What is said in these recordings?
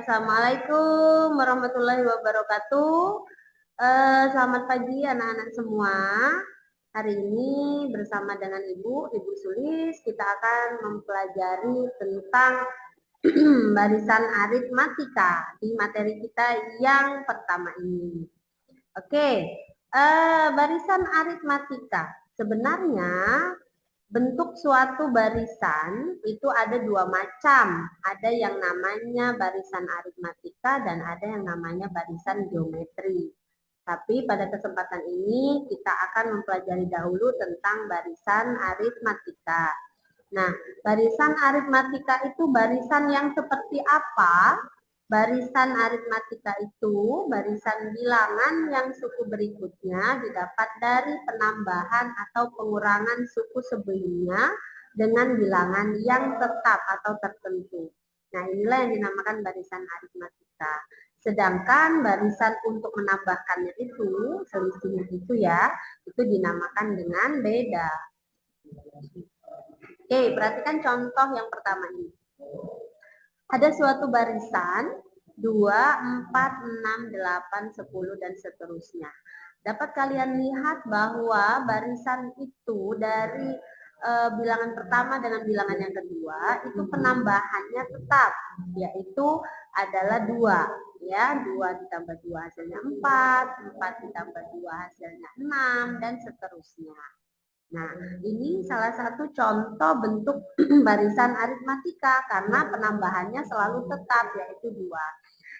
Assalamualaikum warahmatullahi wabarakatuh. Selamat pagi anak-anak semua. Hari ini bersama dengan Ibu Sulis, kita akan mempelajari tentang barisan aritmatika di materi kita yang pertama ini. Oke, barisan aritmatika. Sebenarnya bentuk suatu barisan itu ada dua macam. Ada yang namanya barisan aritmatika dan ada yang namanya barisan geometri. Tapi pada kesempatan ini kita akan mempelajari dahulu tentang barisan aritmatika. Nah, barisan aritmatika itu barisan yang seperti apa? Barisan aritmatika itu barisan bilangan yang suku berikutnya didapat dari penambahan atau pengurangan suku sebelumnya dengan bilangan yang tetap atau tertentu. Nah, inilah yang dinamakan barisan aritmatika. Sedangkan barisan untuk menambahkannya itu, selisihnya itu ya, itu dinamakan dengan beda. Oke, perhatikan contoh yang pertama ini. Ada suatu barisan 2, 4, 6, 8, 10 dan seterusnya. Dapat kalian lihat bahwa barisan itu dari bilangan pertama dengan bilangan yang kedua itu penambahannya tetap, yaitu adalah 2. Ya, 2 ditambah 2 hasilnya 4, 4 ditambah 2 hasilnya 6 dan seterusnya. Nah, ini salah satu contoh bentuk barisan aritmatika karena penambahannya selalu tetap, yaitu 2.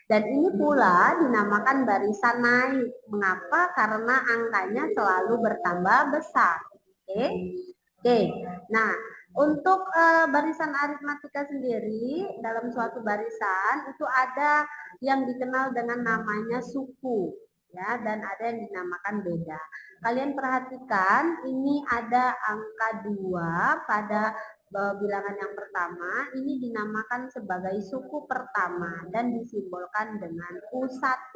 Dan ini pula dinamakan barisan naik. Mengapa? Karena angkanya selalu bertambah besar. Oke. Nah, untuk barisan aritmatika sendiri dalam suatu barisan itu ada yang dikenal dengan namanya suku. Ya, dan ada yang dinamakan beda. Kalian perhatikan ini ada angka 2 pada bilangan yang pertama, ini dinamakan sebagai suku pertama dan disimbolkan dengan U1.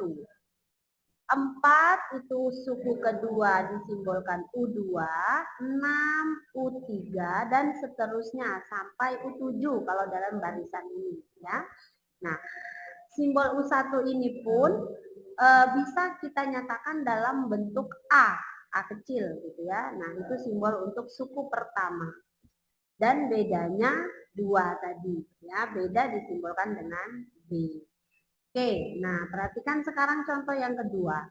4 itu suku kedua disimbolkan U2, 6 U3 dan seterusnya sampai U7 kalau dalam barisan ini ya. Nah, simbol U1 ini pun bisa kita nyatakan dalam bentuk A kecil gitu ya. Nah, itu simbol untuk suku pertama. Dan bedanya 2 tadi ya, beda disimbolkan dengan B. Oke, nah perhatikan sekarang contoh yang kedua.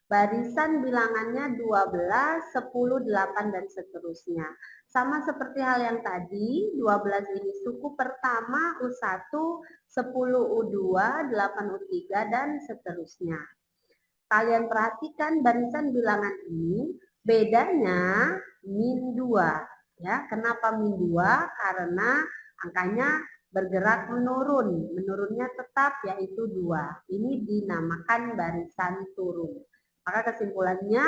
Barisan bilangannya 12, 10, 8 dan seterusnya. Sama seperti hal yang tadi, 12 ini suku pertama U1, 10 U2, 8 U3 dan seterusnya. Kalian perhatikan barisan bilangan ini bedanya min 2 ya. Kenapa min 2? Karena angkanya bergerak menurun. Menurunnya tetap yaitu 2. Ini dinamakan barisan turun. Maka kesimpulannya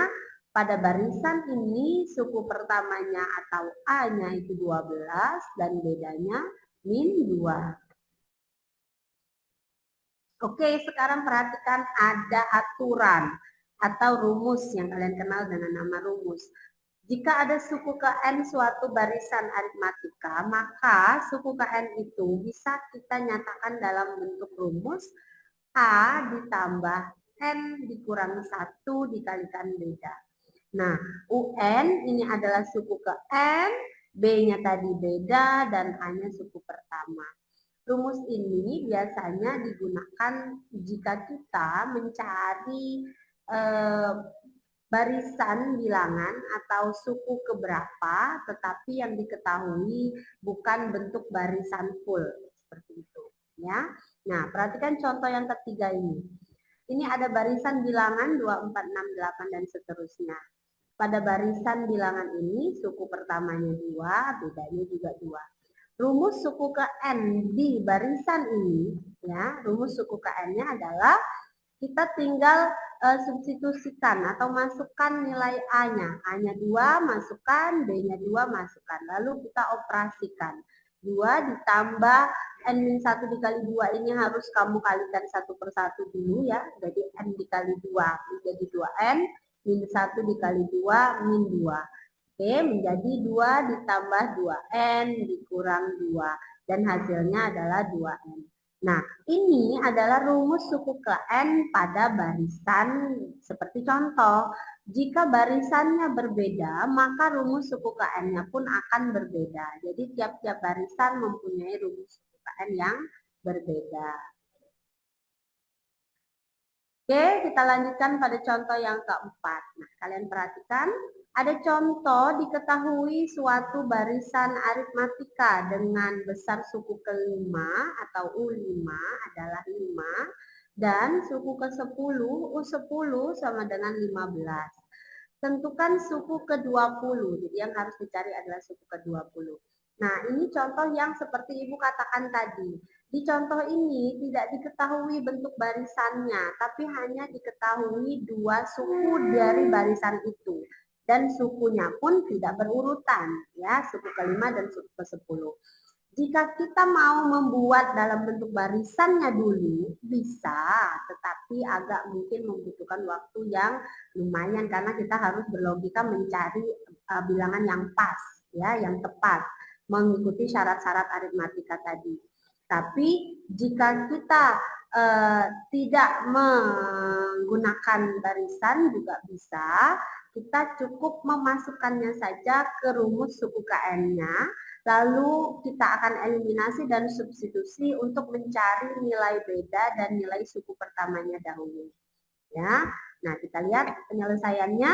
pada barisan ini suku pertamanya atau A-nya itu 12 dan bedanya min 2. Oke, sekarang perhatikan ada aturan atau rumus yang kalian kenal dengan nama rumus. Jika ada suku ke N suatu barisan aritmatika, maka suku ke N itu bisa kita nyatakan dalam bentuk rumus A ditambah N dikurang 1 dikalikan beda. Nah, UN ini adalah suku ke N, B-nya tadi beda, dan A-nya suku pertama. Rumus ini biasanya digunakan jika kita mencari barisan bilangan atau suku keberapa, tetapi yang diketahui bukan bentuk barisan full seperti itu. Ya, nah perhatikan contoh yang ketiga ini. Ini ada barisan bilangan 2, 4, 6, 8 dan seterusnya. Pada barisan bilangan ini suku pertamanya 2, bedanya juga 2. Rumus suku ke N di barisan ini, ya, rumus suku ke N-nya adalah kita tinggal substitusikan atau masukkan nilai A-nya. A-nya 2, masukkan, B-nya 2, masukkan. Lalu kita operasikan. 2 ditambah N-1 dikali 2 ini harus kamu kalikan satu per satu dulu ya. Jadi N dikali 2 menjadi 2N, min 1 dikali 2, min 2. Oke, menjadi 2 ditambah 2N dikurang 2. Dan hasilnya adalah 2N. Nah, ini adalah rumus suku ke N pada barisan seperti contoh. Jika barisannya berbeda, maka rumus suku ke N-nya pun akan berbeda. Jadi tiap-tiap barisan mempunyai rumus suku ke N yang berbeda. Oke, kita lanjutkan pada contoh yang keempat. Nah, kalian perhatikan, ada contoh diketahui suatu barisan aritmatika dengan besar suku ke-5 atau U5 adalah 5 dan suku ke-10 U10 sama dengan 15. Tentukan suku ke-20. Jadi yang harus dicari adalah suku ke-20. Nah, ini contoh yang seperti Ibu katakan tadi. Di contoh ini tidak diketahui bentuk barisannya, tapi hanya diketahui dua suku dari barisan itu. Dan sukunya pun tidak berurutan, ya, suku ke-5 dan suku ke-10. Jika kita mau membuat dalam bentuk barisannya dulu, bisa, tetapi agak mungkin membutuhkan waktu yang lumayan karena kita harus berlogika mencari bilangan yang pas, ya, yang tepat, mengikuti syarat-syarat aritmatika tadi. Tapi jika kita tidak menggunakan barisan juga bisa, kita cukup memasukkannya saja ke rumus suku KN-nya. Lalu kita akan eliminasi dan substitusi untuk mencari nilai beda dan nilai suku pertamanya dahulu. Ya, nah kita lihat penyelesaiannya.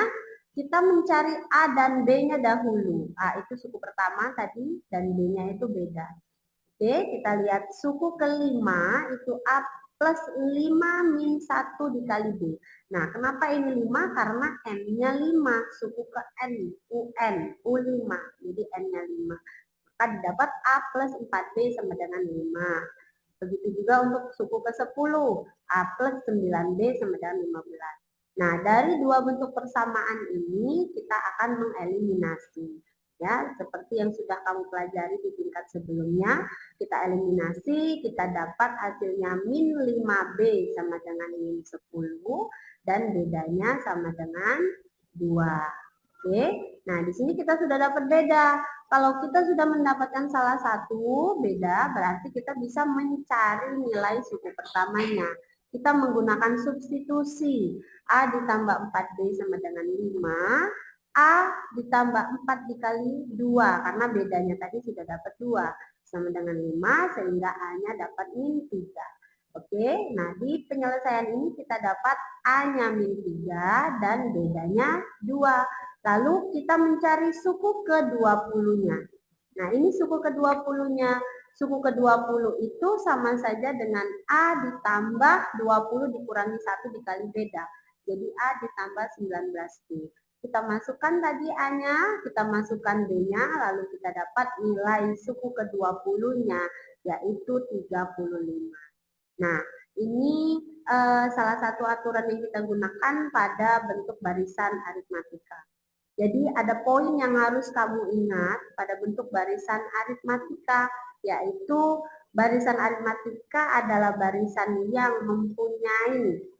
Kita mencari A dan B-nya dahulu. A itu suku pertama tadi dan B-nya itu beda. Oke, kita lihat suku ke-5 itu A plus 5 min 1 dikali B. Nah, kenapa ini 5? Karena N-nya 5, suku ke N, UN, U5, jadi N-nya 5. Maka didapat A plus 4B sama dengan 5. Begitu juga untuk suku ke-10, A plus 9B sama dengan 15. Nah, dari dua bentuk persamaan ini kita akan mengeliminasi. Ya, seperti yang sudah kamu pelajari di tingkat sebelumnya, kita eliminasi, kita dapat hasilnya min 5B sama dengan min 10 dan bedanya sama dengan 2. Oke. Nah, di sini kita sudah dapat beda. Kalau kita sudah mendapatkan salah satu beda, berarti kita bisa mencari nilai suku pertamanya. Kita menggunakan substitusi. A ditambah 4B sama dengan 5. A ditambah 4 dikali 2, karena bedanya tadi sudah dapat 2, sama dengan 5, sehingga A-nya dapat min 3. Oke, nah di penyelesaian ini kita dapat A-nya min 3 dan bedanya 2. Lalu kita mencari suku ke-20-nya. Nah ini suku ke-20-nya. Suku ke-20 itu sama saja dengan A ditambah 20 dikurangi 1 dikali beda. Jadi A ditambah 19B. Kita masukkan tadi A-nya, kita masukkan B-nya, lalu kita dapat nilai suku ke-20-nya, yaitu 35. Nah, ini salah satu aturan yang kita gunakan pada bentuk barisan aritmatika. Jadi ada poin yang harus kamu ingat pada bentuk barisan aritmatika, yaitu barisan aritmatika adalah barisan yang mempunyai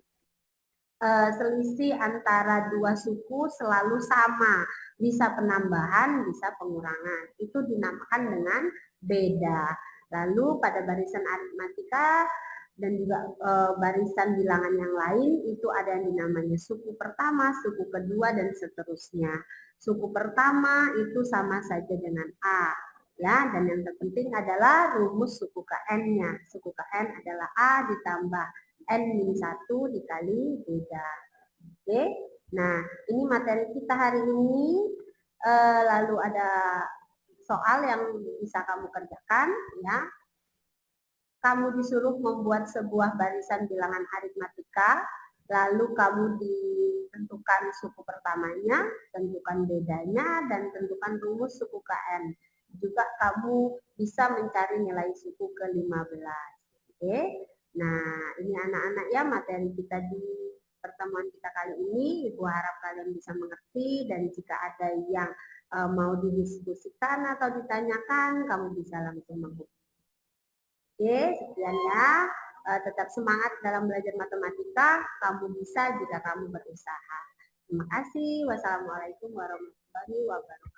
selisih antara dua suku selalu sama, bisa penambahan, bisa pengurangan. Itu dinamakan dengan beda. Lalu pada barisan aritmatika dan juga barisan bilangan yang lain itu ada yang namanya suku pertama, suku kedua dan seterusnya. Suku pertama itu sama saja dengan A, ya, dan yang terpenting adalah rumus suku ke N-nya. Suku ke N adalah A ditambah N-1 dikali beda. Oke, nah ini materi kita hari ini. Lalu ada soal yang bisa kamu kerjakan, ya. Kamu disuruh membuat sebuah barisan bilangan aritmatika, lalu kamu ditentukan suku pertamanya, tentukan bedanya, dan tentukan rumus suku KN. Juga kamu bisa mencari nilai suku ke-15. Oke. Nah, ini anak-anak ya materi kita di pertemuan kita kali ini. Ibu harap kalian bisa mengerti dan jika ada yang mau didiskusikan atau ditanyakan, kamu bisa langsung menghubungi. Oke, sekian ya. Tetap semangat dalam belajar matematika. Kamu bisa jika kamu berusaha. Terima kasih. Wassalamualaikum warahmatullahi wabarakatuh.